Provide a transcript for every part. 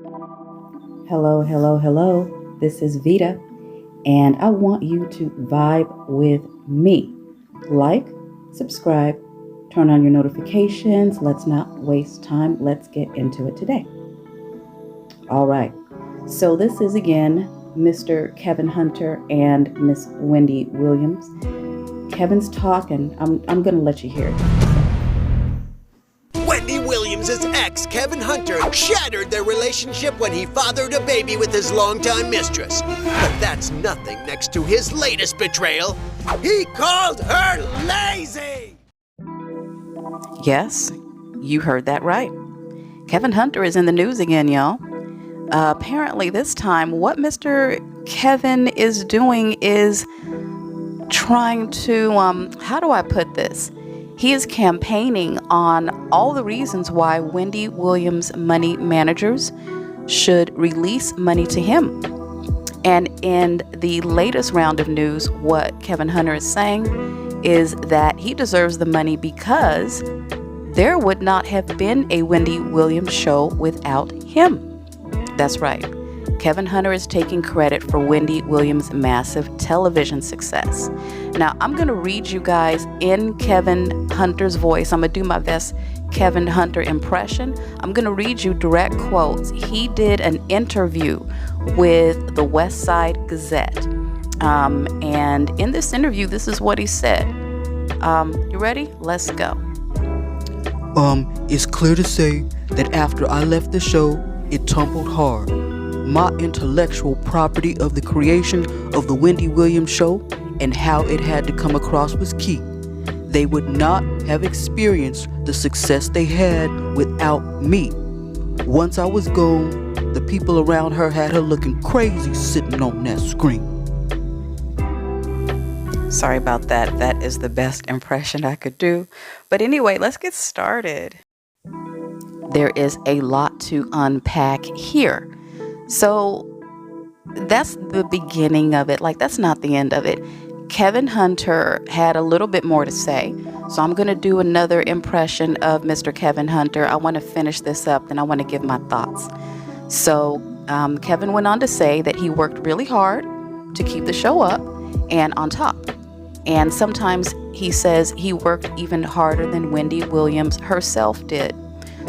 Hello, hello, hello. This is Vida, and I want you to vibe with me. Like, subscribe, turn on your notifications. Let's not waste time. Let's get into it today. All right. So, this is again Mr. Kevin Hunter and Miss Wendy Williams. Kevin's talking. I'm going to let you hear it. Wendy Williams' ex, Kevin Hunter, shattered their relationship when he fathered a baby with his longtime mistress. But that's nothing next to his latest betrayal. He called her lazy! Yes, you heard that right. Kevin Hunter is in the news again, y'all. Apparently this time, what Mr. Kevin is doing is trying to, how do I put this? He is campaigning on all the reasons why Wendy Williams money managers should release money to him. And in the latest round of news, what Kevin Hunter is saying is that he deserves the money because there would not have been a Wendy Williams show without him. That's right. Kevin Hunter is taking credit for Wendy Williams' massive television success. Now, I'm going to read you guys in Kevin Hunter's voice. I'm going to do my best Kevin Hunter impression. I'm going to read you direct quotes. He did an interview with the West Side Gazette. And in this interview, this is what he said. You ready? Let's go. It's clear to say that after I left the show, it tumbled hard. My intellectual property of the creation of the Wendy Williams Show and how it had to come across was key. They would not have experienced the success they had without me. Once I was gone, the people around her had her looking crazy sitting on that screen. Sorry about that. That is the best impression I could do. But anyway, let's get started. There is a lot to unpack here. So that's the beginning of it. Like, that's not the end of it. Kevin Hunter had a little bit more to say. So I'm going to do another impression of Mr. Kevin Hunter. I want to finish this up, and I want to give my thoughts. So Kevin went on to say that he worked really hard to keep the show up and on top. And sometimes he says he worked even harder than Wendy Williams herself did.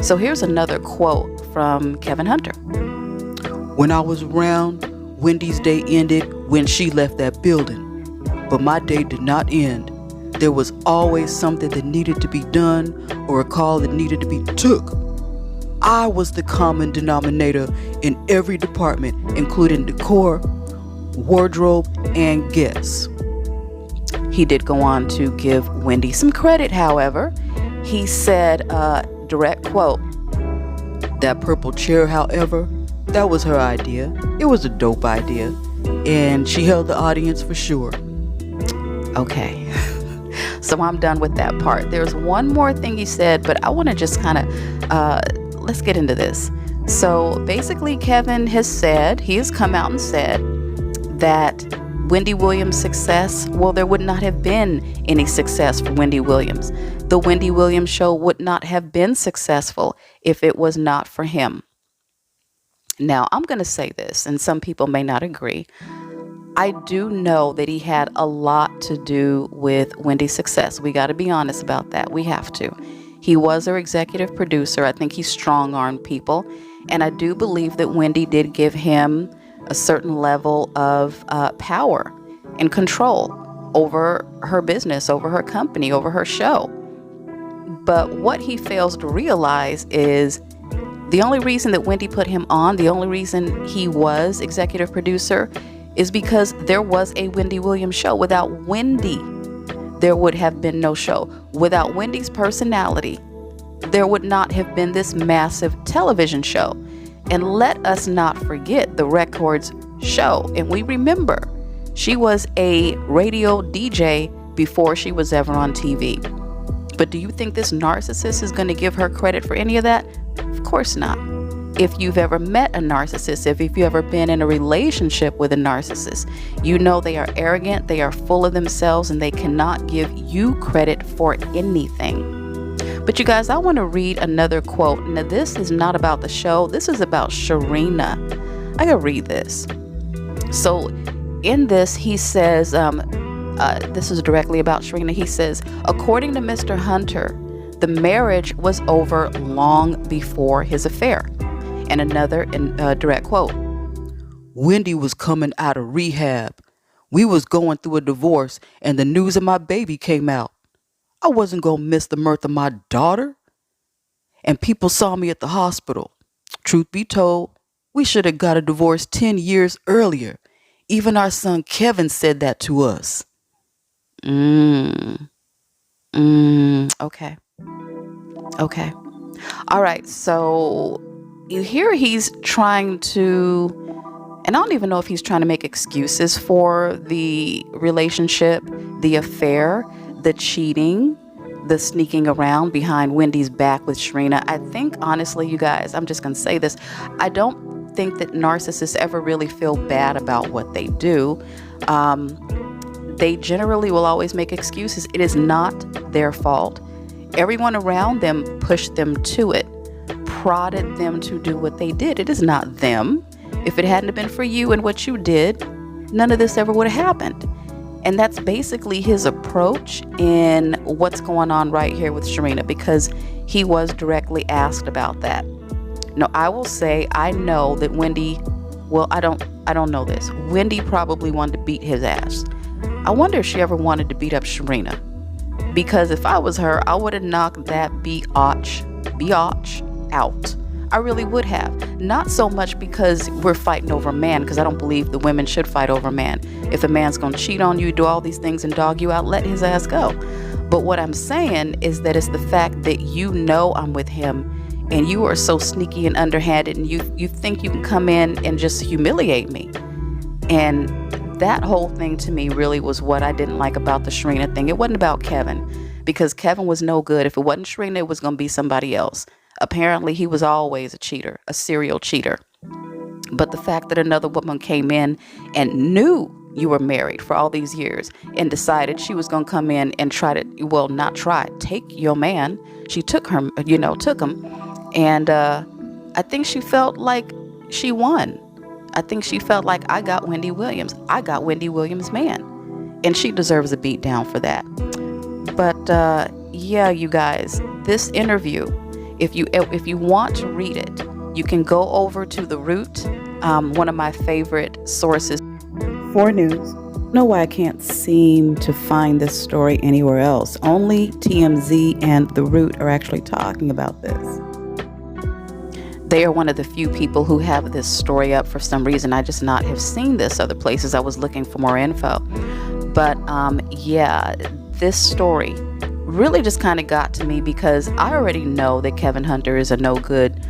So here's another quote from Kevin Hunter. When I was around, Wendy's day ended when she left that building. But my day did not end. There was always something that needed to be done or a call that needed to be took. I was the common denominator in every department, including decor, wardrobe, and guests. He did go on to give Wendy some credit, however. He said, direct quote, "That purple chair, however, that was her idea. It was a dope idea, and she held the audience for sure." Okay, so I'm done with that part. There's one more thing he said, but I want to just kind of, let's get into this. So basically, Kevin has said, he has come out and said that Wendy Williams' success, well, there would not have been any success for Wendy Williams. The Wendy Williams Show would not have been successful if it was not for him. Now, I'm going to say this, and some people may not agree. I do know that he had a lot to do with Wendy's success. We got to be honest about that. We have to. He was her executive producer. I think he strong-armed people. And I do believe that Wendy did give him a certain level of power and control over her business, over her company, over her show. But what he fails to realize is the only reason that Wendy put him on, the only reason he was executive producer, is because there was a Wendy Williams show. Without Wendy, there would have been no show. Without Wendy's personality, there would not have been this massive television show. And let us not forget the Records show. And we remember, she was a radio DJ before she was ever on TV. But do you think this narcissist is going to give her credit for any of that? Of course not. If you've ever met a narcissist, if you've ever been in a relationship with a narcissist, you know they are arrogant, they are full of themselves, and they cannot give you credit for anything. But you guys, I want to read another quote. Now, this is not about the show. This is about Sharina. I gotta read this. So in this, he says, this is directly about Sharina. He says, according to Mr. Hunter, the marriage was over long before his affair. And another direct quote. Wendy was coming out of rehab. We was going through a divorce and the news of my baby came out. I wasn't going to miss the mirth of my daughter. And people saw me at the hospital. Truth be told, we should have got a divorce 10 years earlier. Even our son Kevin said that to us. Okay. Okay. All right. So you hear he's trying to, and I don't even know if he's trying to make excuses for the relationship, the affair, the cheating, the sneaking around behind Wendy's back with Sharina. I think, honestly, you guys, I'm just going to say this. I don't think that narcissists ever really feel bad about what they do. They generally will always make excuses. It is not their fault. Everyone around them pushed them to it, prodded them to do what they did. It is not them. If it hadn't been for you and what you did, none of this ever would have happened. And that's basically his approach in what's going on right here with Sharina, because he was directly asked about that. Now, I will say, I know that Wendy, well, I don't know this. Wendy probably wanted to beat his ass. I wonder if she ever wanted to beat up Sharina. Because if I was her, I would have knocked that biatch out. I really would have. Not so much because we're fighting over a man, because I don't believe the women should fight over a man. If a man's going to cheat on you, do all these things and dog you out, let his ass go. But what I'm saying is that it's the fact that you know I'm with him and you are so sneaky and underhanded and you think you can come in and just humiliate me. And that whole thing to me really was what I didn't like about the Sharina thing. It wasn't about Kevin, because Kevin was no good. If it wasn't Sharina, it was going to be somebody else. Apparently, he was always a cheater, a serial cheater. But the fact that another woman came in and knew you were married for all these years and decided she was going to come in and take your man. She took him. And I think she felt like she won. I think she felt like, I got Wendy Williams. I got Wendy Williams' man. And she deserves a beat down for that. But yeah, you guys, this interview, if you want to read it, you can go over to The Root, one of my favorite sources for news. I don't know why I can't seem to find this story anywhere else. Only TMZ and The Root are actually talking about this. They are one of the few people who have this story up for some reason. I just not have seen this other places. I was looking for more info. But yeah, this story really just kind of got to me because I already know that Kevin Hunter is a no good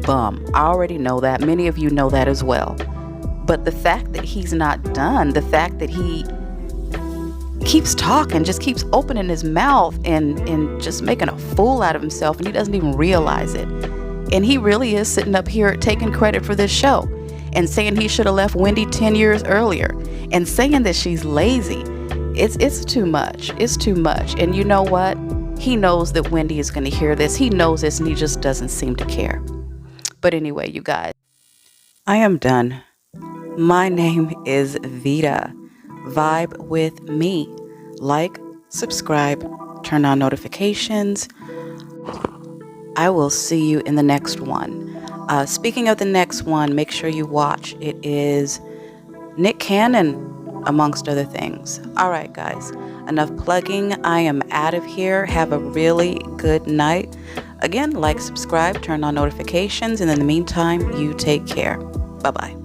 bum. I already know that. Many of you know that as well. But the fact that he's not done, the fact that he keeps talking, just keeps opening his mouth and just making a fool out of himself, and he doesn't even realize it. And he really is sitting up here taking credit for this show and saying he should have left Wendy 10 years earlier and saying that she's lazy. It's too much. It's too much. And you know what? He knows that Wendy is going to hear this. He knows this, and he just doesn't seem to care. But anyway, you guys, I am done. My name is Vida. Vibe with me. Like, subscribe, turn on notifications. I will see you in the next one. Speaking of the next one, make sure you watch. It is Nick Cannon, amongst other things. All right, guys, enough plugging. I am out of here. Have a really good night. Again, like, subscribe, turn on notifications, and in the meantime, you take care. Bye-bye.